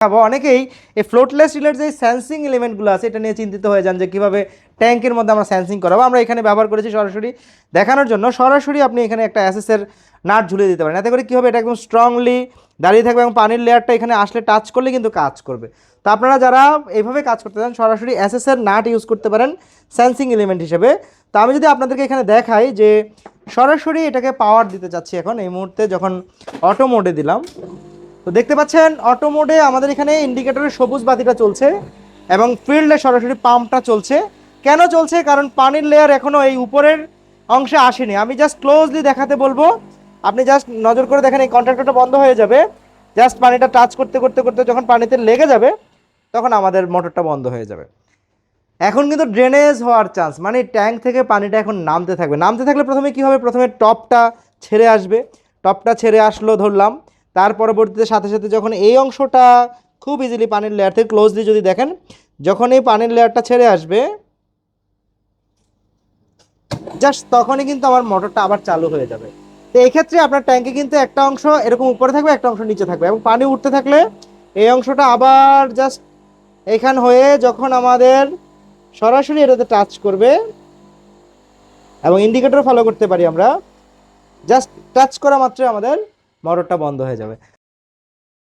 অনেকেই এই ফ্লোটলেস রিলের যে সেন্সিং এলিমেন্টগুলো আছে এটা নিয়ে চিন্তিত হয়ে যান যে কীভাবে ট্যাঙ্কের মধ্যে আমরা সেন্সিং করাবো। আমরা এখানে ব্যবহার করেছি সরাসরি দেখানোর জন্য। সরাসরি আপনি এখানে একটা অ্যাসেসের নাট ঝুলিয়ে দিতে পারেন, এতে করে কী হবে, এটা একদম স্ট্রংলি দাঁড়িয়ে থাকবে এবং পানির লেয়ারটা এখানে আসলে টাচ করলে কিন্তু কাজ করবে। তো আপনারা যারা এইভাবে কাজ করতে চান সরাসরি অ্যাসেসের নাট ইউজ করতে পারেন সেন্সিং এলিমেন্ট হিসেবে। তো আমি যদি আপনাদেরকে এখানে দেখাই যে সরাসরি এটাকে পাওয়ার দিতে চাচ্ছি এখন এই মুহূর্তে, যখন অটো মোডে দিলাম তো দেখতে পাচ্ছেন অটো মোডে আমাদের এখানে ইন্ডিকেটরের সবুজ বাতিটা চলছে এবং ফিল্ডে সরাসরি পাম্পটা চলছে। কেন চলছে? কারণ পানির লেয়ার এখনও এই উপরের অংশে আসেনি। আমি জাস্ট ক্লোজলি দেখাতে বলবো, আপনি জাস্ট নজর করে দেখেন এই কন্ট্রাক্টরটা বন্ধ হয়ে যাবে। জাস্ট পানিটা টাচ করতে করতে করতে যখন পানিতে লেগে যাবে তখন আমাদের মোটরটা বন্ধ হয়ে যাবে। এখন কিন্তু ড্রেনেজ হওয়ার চান্স, মানে ট্যাঙ্ক থেকে পানিটা এখন নামতে থাকবে। নামতে থাকলে প্রথমে কী হবে, প্রথমে টপটা ছেড়ে আসবে। টপটা ছেড়ে আসলো ধরলাম, তার পরবর্তীতে সাথে সাথে যখন এই অংশটা খুব ইজিলি পানির লেয়ার থেকে ক্লোজলি যদি দেখেন, যখন এই পানির লেয়ারটা ছেড়ে আসবে জাস্ট তখনই কিন্তু আমার মোটরটা আবার চালু হয়ে যাবে। তো এই ক্ষেত্রে আপনার ট্যাঙ্কে কিন্তু একটা অংশ এরকম উপরে থাকবে, একটা অংশ নিচে থাকবে এবং পানি উঠতে থাকলে এই অংশটা আবার জাস্ট এখান হয়ে যখন আমাদের সরাসরি এটাতে টাচ করবে এবং ইন্ডিকেটর ফলো করতে পারি আমরা, জাস্ট টাচ করা মাত্রই আমাদের মোটরটা বন্ধ হয়ে যাবে।